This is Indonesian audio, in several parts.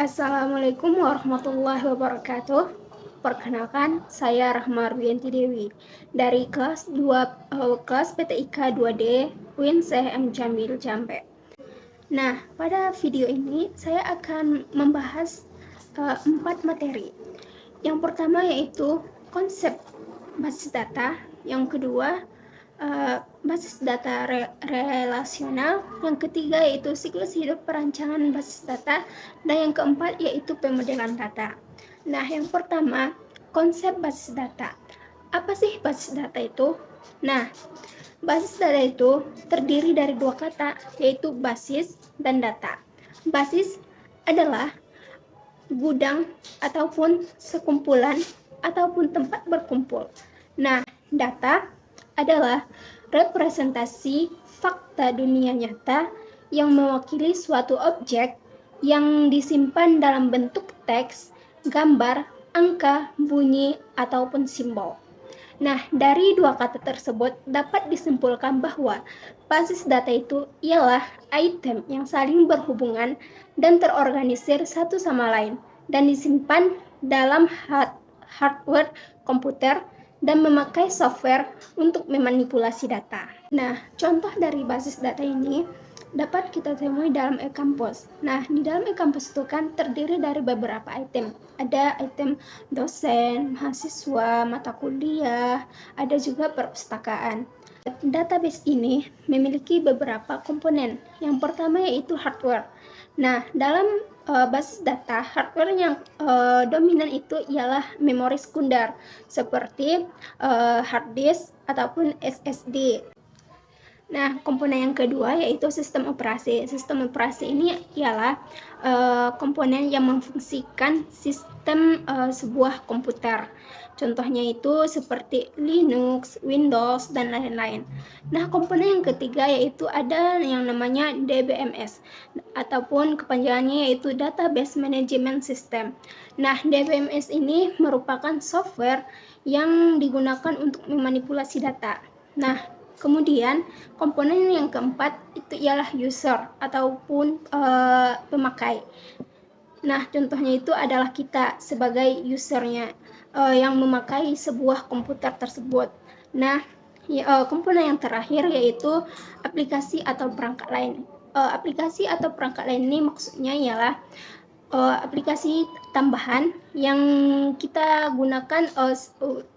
Assalamualaikum warahmatullahi wabarakatuh. Perkenalkan, saya Rahma Ruyanti Dewi dari kelas PTIK 2D UIN CHM Jambil Jambe. Nah, pada video ini saya akan membahas 4 materi. Yang pertama yaitu konsep basis data, yang kedua basis data relasional, yang ketiga yaitu siklus hidup perancangan basis data, dan yang keempat yaitu pemodelan data. Nah, yang pertama, konsep basis data. Apa sih basis data itu? Nah, basis data itu terdiri dari dua kata, yaitu basis dan data. Basis adalah gudang ataupun sekumpulan ataupun tempat berkumpul. Nah, data adalah representasi fakta dunia nyata yang mewakili suatu objek yang disimpan dalam bentuk teks, gambar, angka, bunyi, ataupun simbol. Nah, dari dua kata tersebut dapat disimpulkan bahwa basis data itu ialah item yang saling berhubungan dan terorganisir satu sama lain dan disimpan dalam hardware komputer dan memakai software untuk memanipulasi data. Nah, contoh dari basis data ini dapat kita temui dalam e-kampus. Nah, di dalam e-kampus itu kan terdiri dari beberapa item. Ada item dosen, mahasiswa, mata kuliah, ada juga perpustakaan. Database ini memiliki beberapa komponen. Yang pertama yaitu hardware. Nah, dalam basis data, hardware yang dominan itu ialah memori sekunder seperti hard disk ataupun SSD. Nah, komponen yang kedua yaitu sistem operasi. Sistem operasi ini ialah komponen yang memfungsikan sistem sebuah komputer. Contohnya itu seperti Linux, Windows, dan lain-lain. Nah, komponen yang ketiga yaitu ada yang namanya DBMS ataupun kepanjangannya yaitu Database Management System. Nah, DBMS ini merupakan software yang digunakan untuk memanipulasi data. Nah, kemudian komponen yang keempat itu ialah user ataupun pemakai. Nah, contohnya itu adalah kita sebagai usernya yang memakai sebuah komputer tersebut. Nah, komponen yang terakhir yaitu aplikasi atau perangkat lain. Aplikasi atau perangkat lain ini maksudnya ialah aplikasi tambahan yang kita gunakan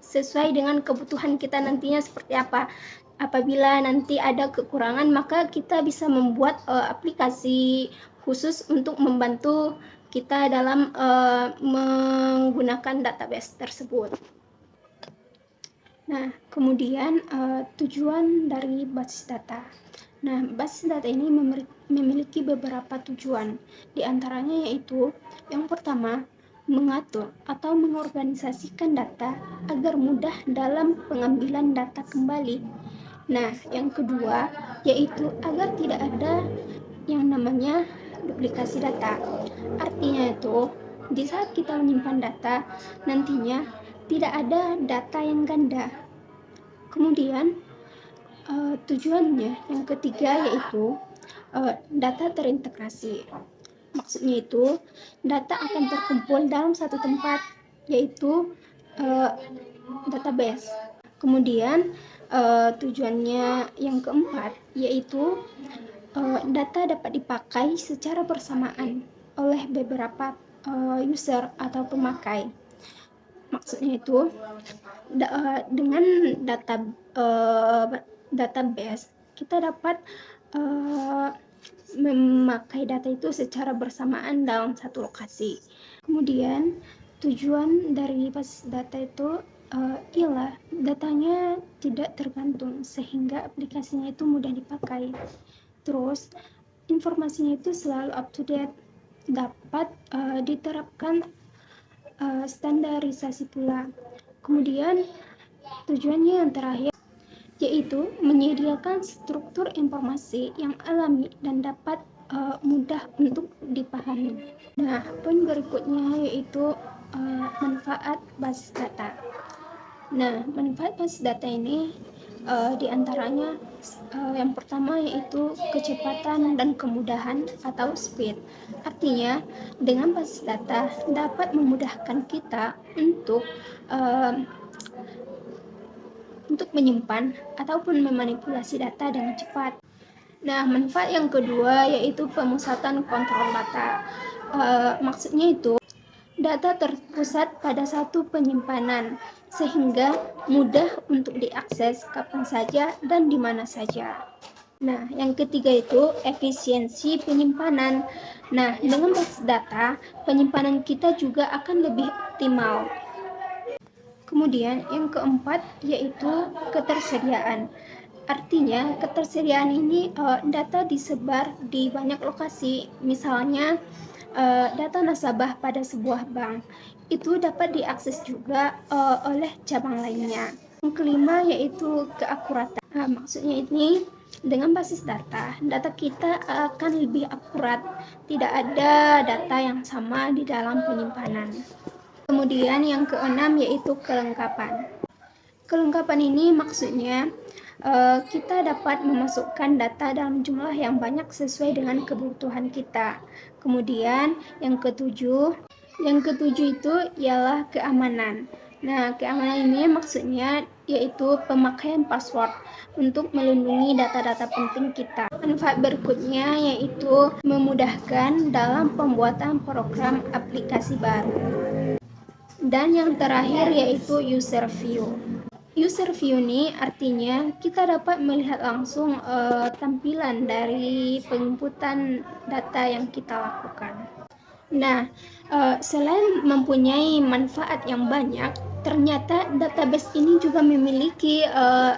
sesuai dengan kebutuhan kita nantinya seperti apa. Apabila nanti ada kekurangan, maka kita bisa membuat aplikasi khusus untuk membantu kita dalam menggunakan database tersebut. Nah, kemudian tujuan dari basis data. Nah, basis data ini memiliki beberapa tujuan. Di antaranya yaitu yang pertama, mengatur atau mengorganisasikan data agar mudah dalam pengambilan data kembali. Nah, yang kedua yaitu agar tidak ada yang namanya duplikasi data. Artinya itu, di saat kita menyimpan data, nantinya tidak ada data yang ganda. Kemudian tujuannya yang ketiga yaitu data terintegrasi. Maksudnya itu data akan terkumpul dalam satu tempat, yaitu database. Kemudian tujuannya yang keempat yaitu data dapat dipakai secara bersamaan oleh beberapa user atau pemakai. Maksudnya itu dengan database kita dapat memakai data itu secara bersamaan dalam satu lokasi. Kemudian tujuan dari basis data itu ialah datanya tidak tergantung sehingga aplikasinya itu mudah dipakai. Terus informasinya itu selalu up to date, dapat diterapkan standarisasi pula. Kemudian tujuannya yang terakhir yaitu menyediakan struktur informasi yang alami dan dapat mudah untuk dipahami. Nah, poin berikutnya yaitu manfaat basis data. Nah, manfaat basis data ini Di antaranya yang pertama yaitu kecepatan dan kemudahan atau speed. Artinya, dengan basis data dapat memudahkan kita uh, untuk menyimpan ataupun memanipulasi data dengan cepat. Nah, manfaat yang kedua yaitu pemusatan kontrol data. Maksudnya itu data terpusat pada satu penyimpanan sehingga mudah untuk diakses kapan saja dan di mana saja. Nah, yang ketiga itu efisiensi penyimpanan. Nah, dengan basis data, penyimpanan kita juga akan lebih optimal. Kemudian yang keempat yaitu ketersediaan. Artinya ketersediaan ini data disebar di banyak lokasi. Misalnya data nasabah pada sebuah bank itu dapat diakses juga oleh cabang lainnya. Yang kelima yaitu keakuratan. Maksudnya ini dengan basis data kita akan lebih akurat. Tidak ada data yang sama di dalam penyimpanan. Kemudian yang keenam yaitu kelengkapan. Kelengkapan ini maksudnya kita dapat memasukkan data dalam jumlah yang banyak sesuai dengan kebutuhan kita. Kemudian yang ketujuh itu ialah keamanan. Nah, keamanan ini maksudnya yaitu pemakaian password untuk melindungi data-data penting kita. Manfaat berikutnya yaitu memudahkan dalam pembuatan program aplikasi baru. Dan yang terakhir yaitu user view. User view ini artinya kita dapat melihat langsung tampilan dari penginputan data yang kita lakukan. Nah, selain mempunyai manfaat yang banyak, ternyata database ini juga memiliki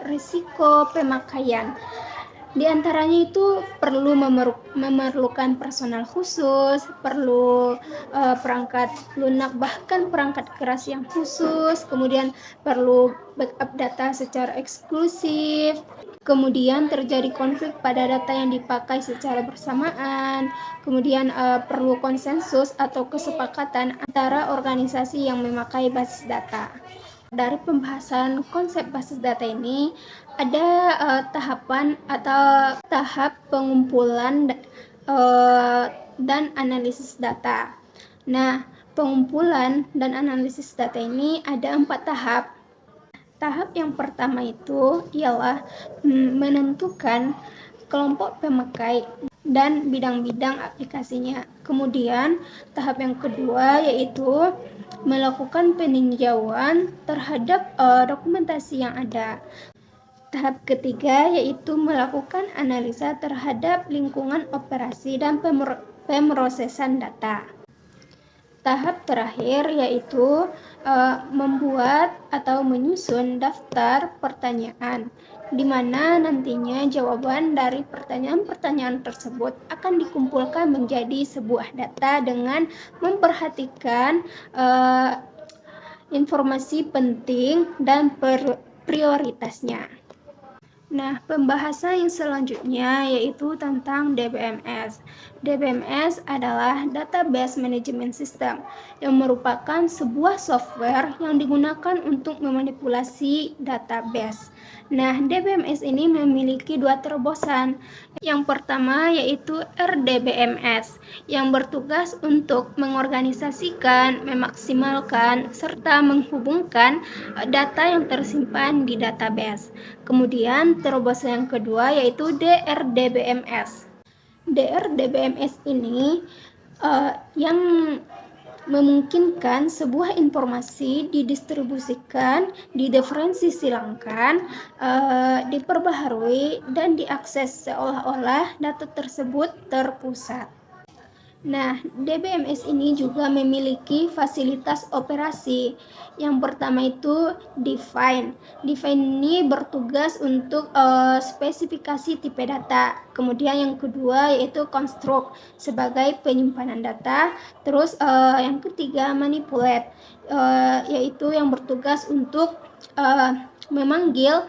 risiko pemakaian. Di antaranya itu perlu memerlukan personal khusus, perlu perangkat lunak bahkan perangkat keras yang khusus, kemudian perlu backup data secara eksklusif, kemudian terjadi konflik pada data yang dipakai secara bersamaan, kemudian perlu konsensus atau kesepakatan antara organisasi yang memakai basis data. Dari pembahasan konsep basis data ini ada tahapan atau tahap pengumpulan dan analisis data. Nah, pengumpulan dan analisis data ini ada 4 tahap. Tahap yang pertama itu ialah menentukan kelompok pemakai dan bidang-bidang aplikasinya. Kemudian tahap yang kedua yaitu melakukan peninjauan terhadap dokumentasi yang ada. Tahap ketiga yaitu melakukan analisa terhadap lingkungan operasi dan pemrosesan data. Tahap terakhir yaitu membuat atau menyusun daftar pertanyaan, di mana nantinya jawaban dari pertanyaan-pertanyaan tersebut akan dikumpulkan menjadi sebuah data dengan memperhatikan informasi penting dan prioritasnya. Nah, pembahasan yang selanjutnya yaitu tentang DBMS. DBMS adalah Database Management System yang merupakan sebuah software yang digunakan untuk memanipulasi database. Nah, DBMS ini memiliki 2 terobosan. Yang pertama yaitu RDBMS yang bertugas untuk mengorganisasikan, memaksimalkan, serta menghubungkan data yang tersimpan di database. Kemudian terobosan yang kedua yaitu DRDBMS. DRDBMS ini yang memungkinkan sebuah informasi didistribusikan, didiferensiasikan, diperbaharui, dan diakses seolah-olah data tersebut terpusat. Nah, DBMS ini juga memiliki fasilitas operasi. Yang pertama itu Define. Define ini bertugas untuk spesifikasi tipe data. Kemudian yang kedua yaitu Construct sebagai penyimpanan data. Terus yang ketiga Manipulate, yaitu yang bertugas untuk memanggil,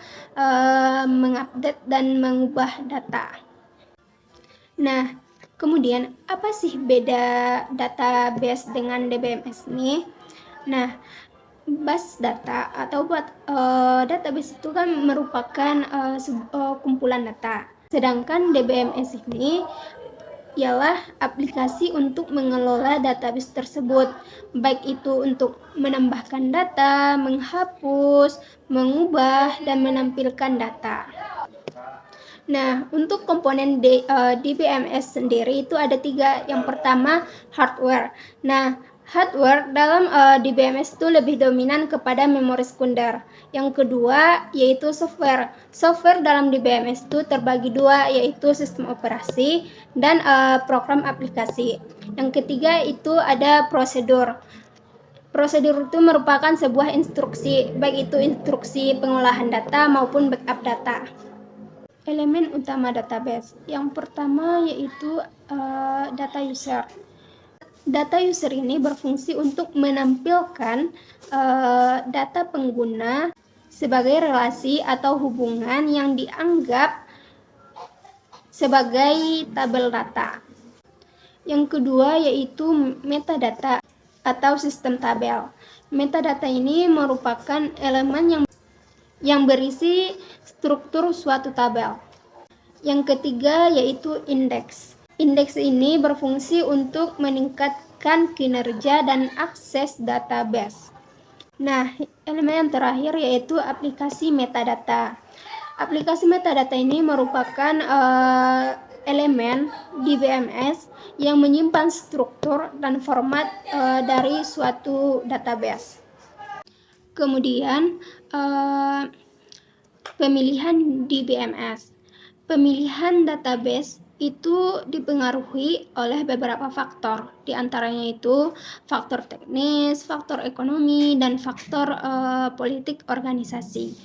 mengupdate dan mengubah data. Nah, kemudian apa sih beda database dengan DBMS ini? Nah, bus data atau database itu kan merupakan kumpulan data. Sedangkan DBMS ini ialah aplikasi untuk mengelola database tersebut, baik itu untuk menambahkan data, menghapus, mengubah, dan menampilkan data. Nah, untuk komponen DBMS sendiri itu ada 3. Yang pertama, hardware. Nah, hardware dalam DBMS itu lebih dominan kepada memori sekunder. Yang kedua, yaitu software. Software dalam DBMS itu terbagi 2, yaitu sistem operasi dan program aplikasi. Yang ketiga itu ada prosedur. Prosedur itu merupakan sebuah instruksi, baik itu instruksi pengolahan data maupun backup data. Elemen utama database. Yang pertama yaitu data user. Data user ini berfungsi untuk menampilkan data pengguna sebagai relasi atau hubungan yang dianggap sebagai tabel data. Yang kedua yaitu metadata atau sistem tabel. Metadata ini merupakan elemen yang berisi struktur suatu tabel. Yang ketiga yaitu indeks. Indeks ini berfungsi untuk meningkatkan kinerja dan akses database. Nah, elemen yang terakhir yaitu aplikasi metadata. Aplikasi metadata ini merupakan elemen di DBMS yang menyimpan struktur dan format dari suatu database. Kemudian pemilihan DBMS. Pemilihan database itu dipengaruhi oleh beberapa faktor, di antaranya itu faktor teknis, faktor ekonomi, dan faktor politik organisasi.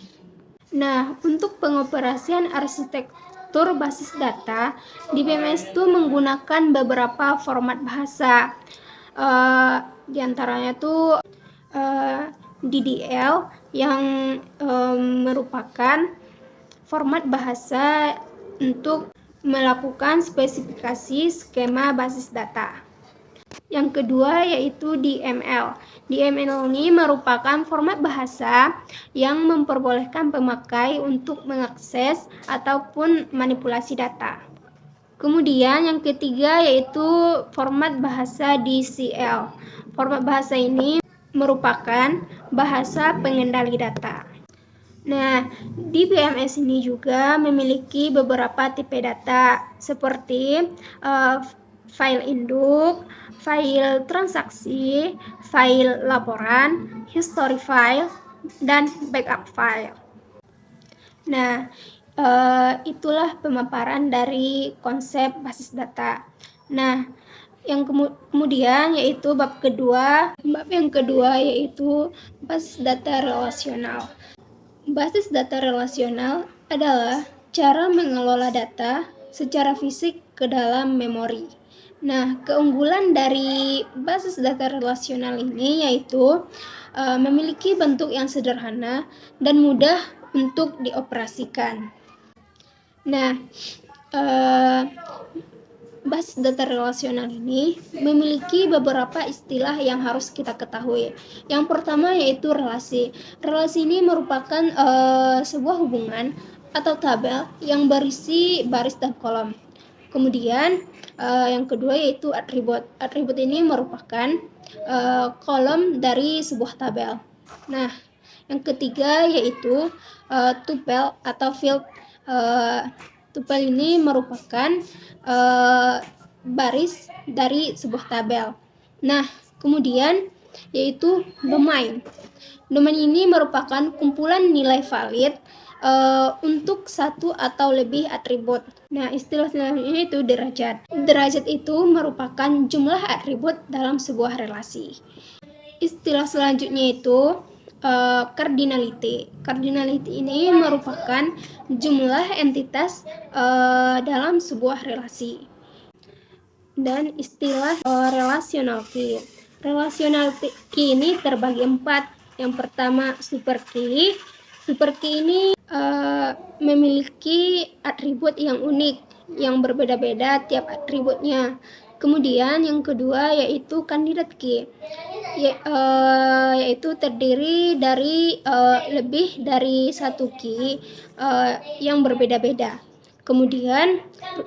Nah, untuk pengoperasian arsitektur basis data, DBMS itu menggunakan beberapa format bahasa, di antaranya itu DDL yang merupakan format bahasa untuk melakukan spesifikasi skema basis data. Yang kedua yaitu DML. DML ini merupakan format bahasa yang memperbolehkan pemakai untuk mengakses ataupun manipulasi data. Kemudian yang ketiga yaitu format bahasa DCL. Format bahasa ini merupakan bahasa pengendali data. Nah, DBMS ini juga memiliki beberapa tipe data seperti file induk, file transaksi, file laporan, history file, dan backup file. Nah, itulah pemaparan dari konsep basis data. Nah, yang kemudian yaitu bab yang kedua yaitu basis data relasional. Basis data relasional adalah cara mengelola data secara fisik ke dalam memori. Nah, keunggulan dari basis data relasional ini yaitu memiliki bentuk yang sederhana dan mudah untuk dioperasikan. Nah, basis data relasional ini memiliki beberapa istilah yang harus kita ketahui. Yang pertama yaitu relasi. Relasi ini merupakan sebuah hubungan atau tabel yang berisi baris dan kolom. Kemudian yang kedua yaitu atribut. Atribut ini merupakan kolom dari sebuah tabel. Nah, yang ketiga yaitu tupel atau field. Tupel ini merupakan baris dari sebuah tabel. Nah, kemudian yaitu domain. Domain ini merupakan kumpulan nilai valid untuk satu atau lebih atribut. Nah, istilah selanjutnya itu derajat. Derajat itu merupakan jumlah atribut dalam sebuah relasi. Istilah selanjutnya itu cardinality. Cardinality ini merupakan jumlah entitas dalam sebuah relasi. Dan istilah relational key. Relational key ini terbagi 4. Yang pertama super key. Super key ini memiliki atribut yang unik, yang berbeda-beda tiap atributnya. Kemudian yang kedua yaitu candidate key, yaitu terdiri dari lebih dari satu key yang berbeda-beda. Kemudian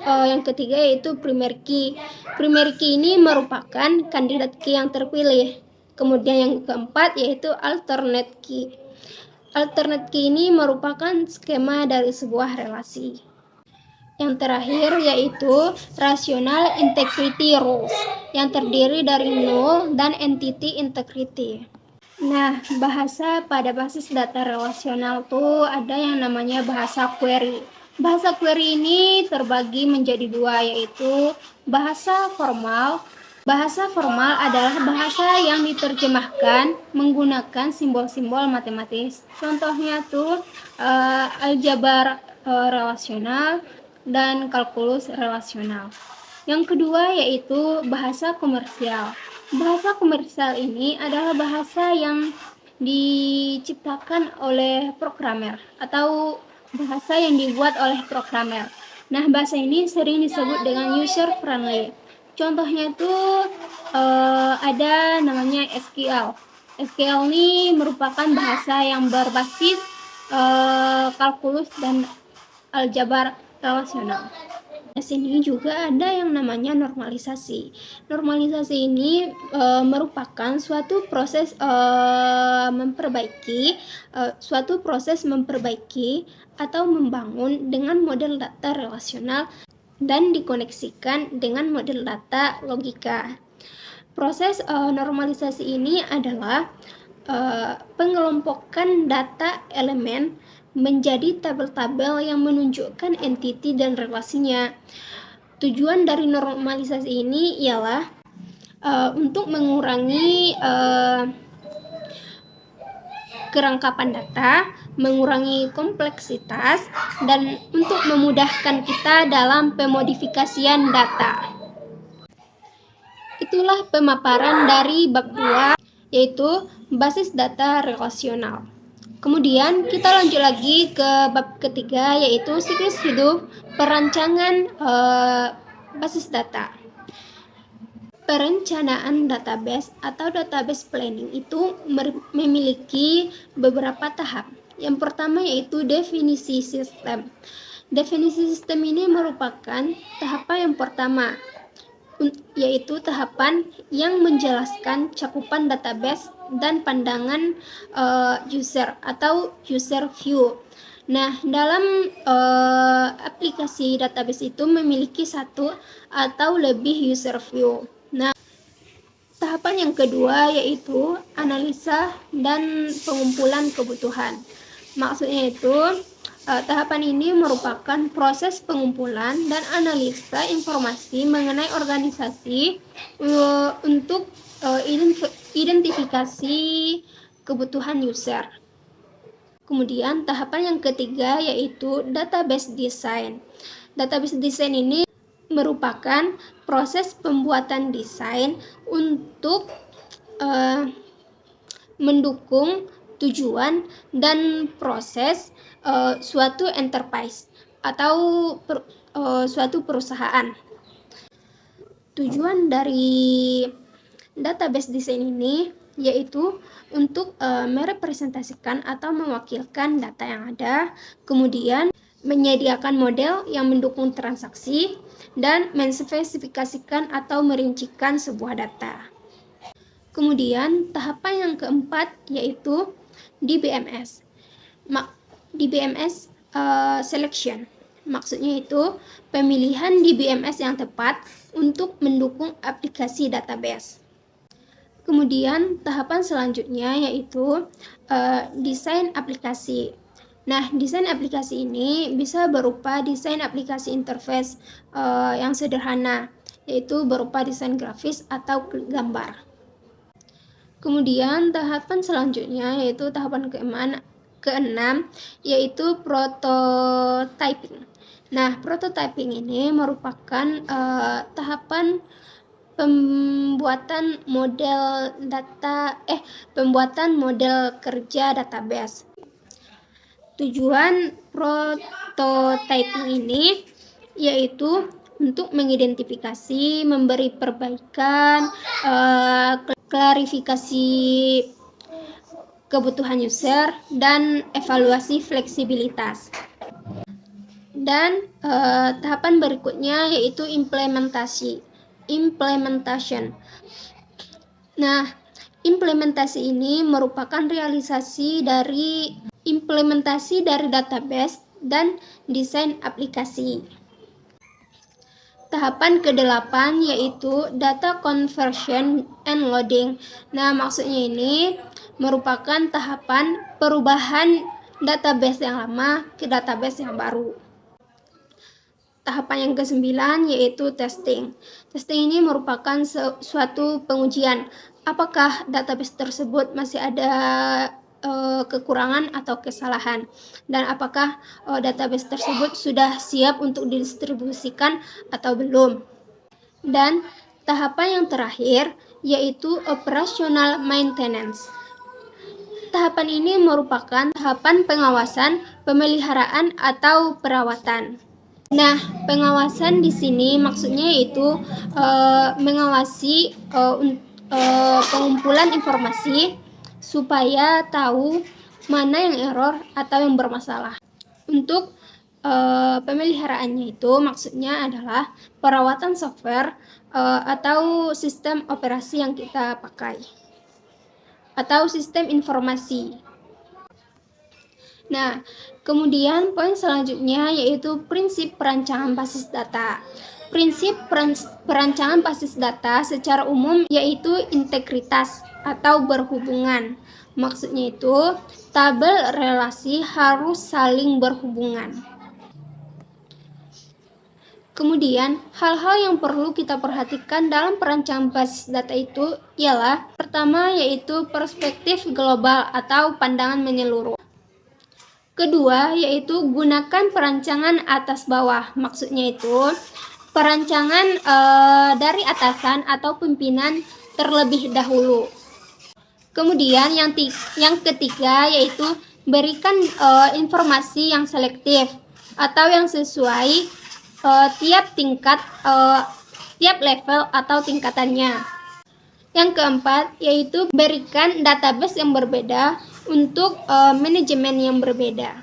yang ketiga yaitu primary key. Primary key ini merupakan candidate key yang terpilih. Kemudian yang keempat yaitu alternate key. Alternate key ini merupakan skema dari sebuah relasi. Yang terakhir yaitu rational integrity rules yang terdiri dari null dan entity integrity. Nah, bahasa pada basis data relasional tuh ada yang namanya bahasa query. Bahasa query ini terbagi menjadi dua, yaitu bahasa formal. Bahasa formal adalah bahasa yang diterjemahkan menggunakan simbol-simbol matematis. Contohnya tuh aljabar relasional dan kalkulus relasional. Yang kedua yaitu bahasa komersial. Bahasa komersial ini adalah bahasa yang diciptakan oleh programmer atau bahasa yang dibuat oleh programmer. Nah, bahasa ini sering disebut dengan user friendly. Contohnya tuh ada namanya SQL. SQL ini merupakan bahasa yang berbasis kalkulus dan aljabar relasional. Di sini juga ada yang namanya normalisasi. Normalisasi ini merupakan suatu proses memperbaiki atau membangun dengan model data relasional dan dikoneksikan dengan model data logika. Proses normalisasi ini adalah pengelompokan data elemen menjadi tabel-tabel yang menunjukkan entiti dan relasinya. Tujuan dari normalisasi ini ialah untuk mengurangi kerangkapan data, mengurangi kompleksitas, dan untuk memudahkan kita dalam pemodifikasian data. Itulah pemaparan dari bab 2, yaitu basis data relasional. Kemudian kita lanjut lagi ke bab ketiga, yaitu siklus hidup perancangan basis data. Perencanaan database atau database planning itu memiliki beberapa tahap. Yang pertama yaitu definisi sistem. Definisi sistem ini merupakan tahapan yang pertama, yaitu tahapan yang menjelaskan cakupan database dan pandangan user atau user view. Nah, dalam aplikasi database itu memiliki satu atau lebih user view. Nah, tahapan yang kedua yaitu analisa dan pengumpulan kebutuhan. Maksudnya itu tahapan ini merupakan proses pengumpulan dan analisa informasi mengenai organisasi untuk identifikasi kebutuhan user. Kemudian tahapan yang ketiga yaitu database design. Database design ini merupakan proses pembuatan desain untuk mendukung tujuan dan proses suatu enterprise atau suatu perusahaan. Tujuan dari database design ini yaitu untuk merepresentasikan atau mewakilkan data yang ada, kemudian menyediakan model yang mendukung transaksi, dan menspesifikasikan atau merincikan sebuah data. Kemudian tahapan yang keempat yaitu DBMS. DBMS selection. Maksudnya itu pemilihan DBMS yang tepat untuk mendukung aplikasi database. Kemudian tahapan selanjutnya yaitu desain aplikasi. Nah, desain aplikasi ini bisa berupa desain aplikasi interface yang sederhana, yaitu berupa desain grafis atau gambar. Kemudian tahapan selanjutnya yaitu tahapan keenam yaitu prototyping. Nah, prototyping ini merupakan tahapan pembuatan model kerja database. Tujuan prototyping ini yaitu untuk mengidentifikasi, memberi perbaikan, klarifikasi kebutuhan user, dan evaluasi fleksibilitas. Dan tahapan berikutnya yaitu implementation. Nah, implementasi ini merupakan realisasi dari database dan desain aplikasi. Tahapan ke-8 yaitu data conversion and loading. Nah, maksudnya ini merupakan tahapan perubahan database yang lama ke database yang baru. Tahapan yang ke-9 yaitu testing. Testing ini merupakan suatu pengujian apakah database tersebut masih ada kekurangan atau kesalahan, dan apakah database tersebut sudah siap untuk didistribusikan atau belum. Dan tahapan yang terakhir yaitu operational maintenance. Tahapan ini merupakan tahapan pengawasan, pemeliharaan atau perawatan. Nah, pengawasan di sini maksudnya yaitu mengawasi pengumpulan informasi supaya tahu mana yang error atau yang bermasalah. Untuk pemeliharaannya itu maksudnya adalah perawatan software atau sistem operasi yang kita pakai atau sistem informasi. Nah, kemudian poin selanjutnya yaitu prinsip perancangan basis data. Prinsip perancangan basis data secara umum yaitu integritas atau berhubungan. Maksudnya itu, tabel relasi harus saling berhubungan. Kemudian, hal-hal yang perlu kita perhatikan dalam perancangan basis data itu ialah pertama yaitu perspektif global atau pandangan menyeluruh. Kedua, yaitu gunakan perancangan atas bawah. Maksudnya itu, perancangan dari atasan atau pimpinan terlebih dahulu. Kemudian yang ketiga yaitu berikan informasi yang selektif atau yang sesuai tiap tingkat, tiap level atau tingkatannya. Yang keempat yaitu berikan database yang berbeda untuk manajemen yang berbeda.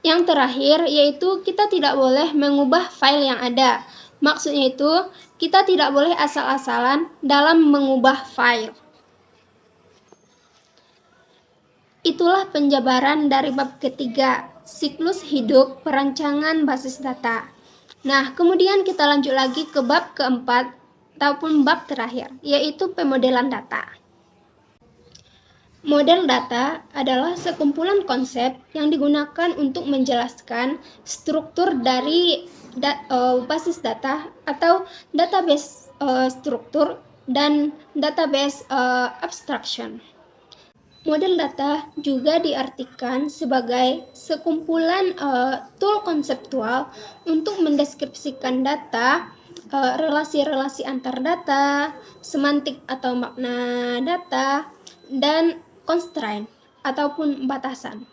Yang terakhir yaitu kita tidak boleh mengubah file yang ada. Maksudnya itu kita tidak boleh asal-asalan dalam mengubah file. Itulah penjabaran dari bab ketiga, siklus hidup perancangan basis data. Nah, kemudian kita lanjut lagi ke bab keempat ataupun bab terakhir, yaitu pemodelan data. Model data adalah sekumpulan konsep yang digunakan untuk menjelaskan struktur dari basis data atau database struktur dan database abstraction. Model data juga diartikan sebagai sekumpulan tool konseptual untuk mendeskripsikan data, relasi-relasi antar data, semantik atau makna data, dan constraint ataupun batasan.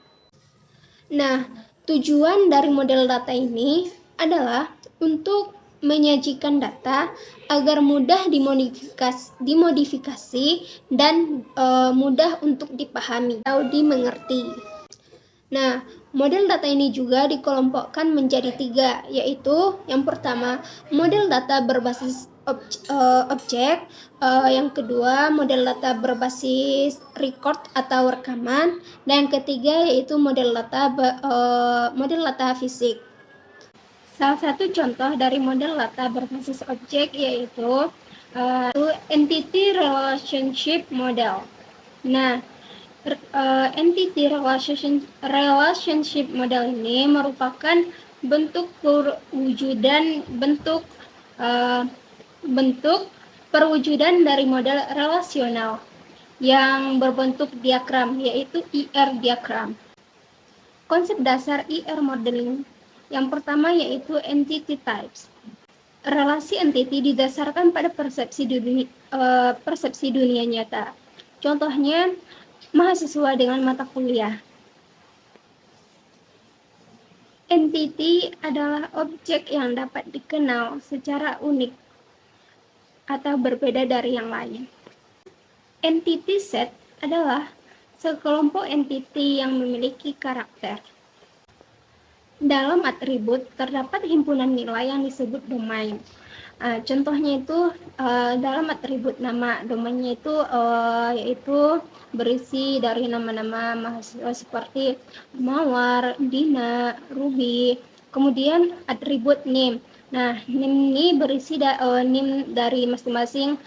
Nah, tujuan dari model data ini adalah untuk menyajikan data agar mudah dimodifikasi dan mudah untuk dipahami atau dimengerti. Nah, model data ini juga dikelompokkan menjadi 3, yaitu yang pertama model data berbasis objek, yang kedua model data berbasis record atau rekaman, dan yang ketiga yaitu model data fisik. Salah satu contoh dari model data berbasis objek yaitu entity relationship model. Nah, entity relationship model ini merupakan bentuk perwujudan dari model relasional yang berbentuk diagram, yaitu IR diagram. Konsep dasar IR modeling yang pertama yaitu entity types. Relasi entity didasarkan pada persepsi dunia nyata. Contohnya, mahasiswa dengan mata kuliah. Entity adalah objek yang dapat dikenal secara unik atau berbeda dari yang lain. Entity set adalah sekelompok entity yang memiliki karakter. Dalam atribut terdapat himpunan nilai yang disebut domain. Contohnya itu dalam atribut nama, domainnya itu yaitu berisi dari nama-nama mahasiswa seperti Mawar, Dina, Ruby. Kemudian atribut name. Nah, name ini berisi name dari masing-masing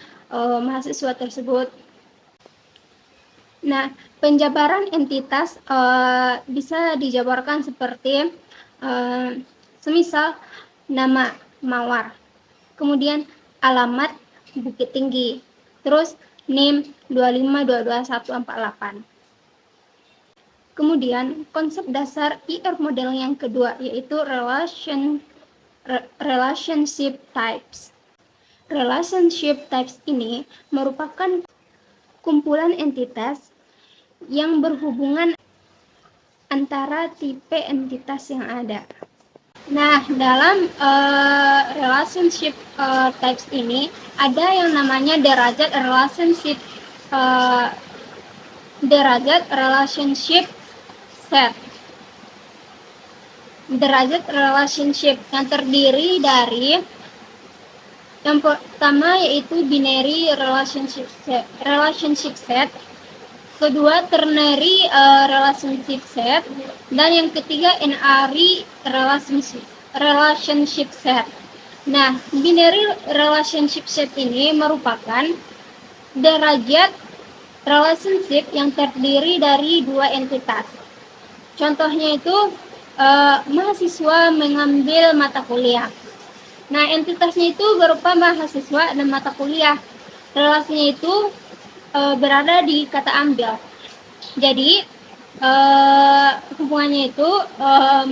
mahasiswa tersebut. Nah, penjabaran entitas bisa dijabarkan seperti semisal nama Mawar, kemudian alamat Bukit Tinggi, terus NIM 2522148. Kemudian konsep dasar IR model yang kedua yaitu relationship types. Relationship types ini merupakan kumpulan entitas yang berhubungan antara tipe entitas yang ada. Nah, dalam relationship types ini ada yang namanya derajat relationship set. Derajat relationship yang terdiri dari yang pertama yaitu binary relationship set, kedua ternary relationship set, dan yang ketiga n-ary relationship set. Nah, binary relationship set ini merupakan derajat relationship yang terdiri dari dua entitas. Contohnya itu mahasiswa mengambil mata kuliah. Nah, entitasnya itu berupa mahasiswa dan mata kuliah. Relasinya itu berada di kata ambil. Jadi hubungannya itu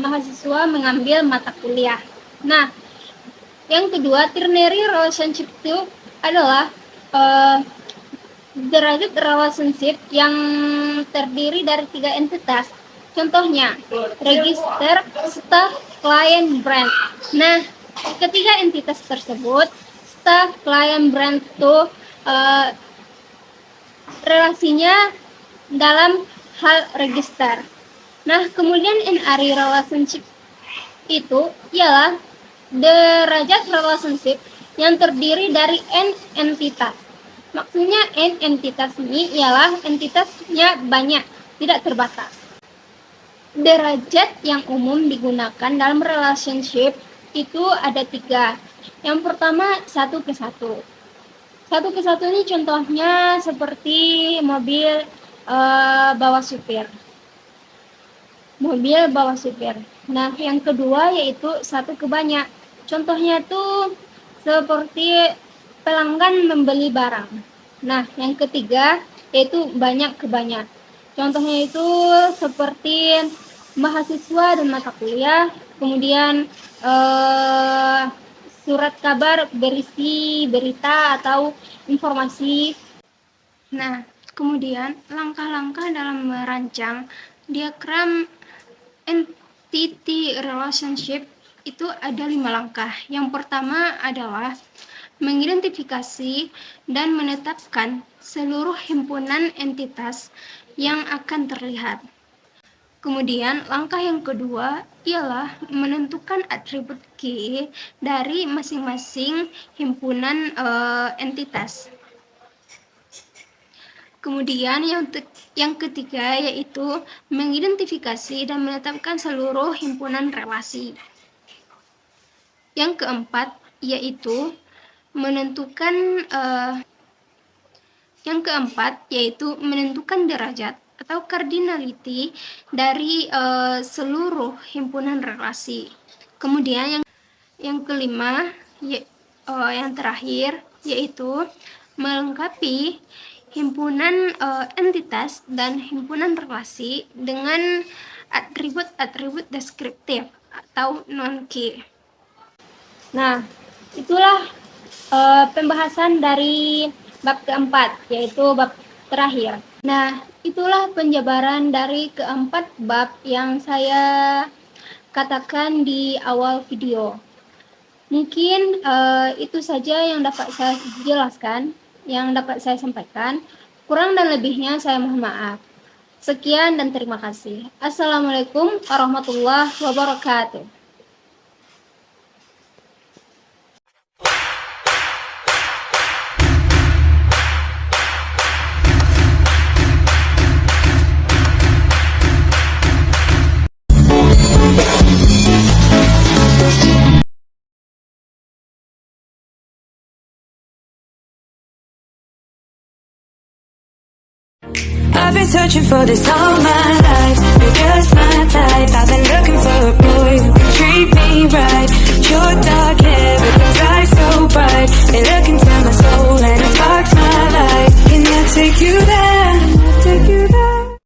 mahasiswa mengambil mata kuliah. Nah, yang kedua ternary relationship itu adalah derajat relationship yang terdiri dari tiga entitas. Contohnya register, staff, client, brand. Nah, ketiga entitas tersebut, staff, client, brand itu relasinya dalam hal register. Nah, kemudian n-ary relationship itu ialah derajat relationship yang terdiri dari n entitas. Maksudnya n entitas ini ialah entitasnya banyak, tidak terbatas. Derajat yang umum digunakan dalam relationship itu ada tiga. Yang pertama 1 ke 1. 1 ke 1 ini contohnya seperti mobil bawa supir. Mobil bawa supir. Nah, yang kedua yaitu 1 ke banyak. Contohnya itu seperti pelanggan membeli barang. Nah, yang ketiga yaitu banyak ke banyak. Contohnya itu seperti mahasiswa dan mata kuliah, kemudian surat kabar berisi berita atau informasi. Nah, kemudian langkah-langkah dalam merancang diagram entity relationship itu ada 5 langkah. Yang pertama adalah mengidentifikasi dan menetapkan seluruh himpunan entitas yang akan terlihat. Kemudian langkah yang kedua ialah menentukan atribut key dari masing-masing himpunan entitas. Kemudian yang ketiga yaitu mengidentifikasi dan menetapkan seluruh himpunan relasi. Yang keempat yaitu menentukan derajat atau cardinality dari seluruh himpunan relasi. Kemudian yang kelima yang terakhir yaitu melengkapi himpunan entitas dan himpunan relasi dengan atribut-atribut deskriptif atau non-key. Nah, itulah pembahasan dari bab keempat, yaitu bab terakhir. Nah, itulah penjabaran dari keempat bab yang saya katakan di awal video. Mungkin itu saja yang dapat saya jelaskan, yang dapat saya sampaikan. Kurang dan lebihnya saya mohon maaf. Sekian dan terima kasih. Assalamualaikum warahmatullahi wabarakatuh. I've been searching for this all my life. You're just my type. I've been looking for a boy who can treat me right. Your dark hair, but those eyes so bright. They look into my soul and it sparks my life. Can I take you there?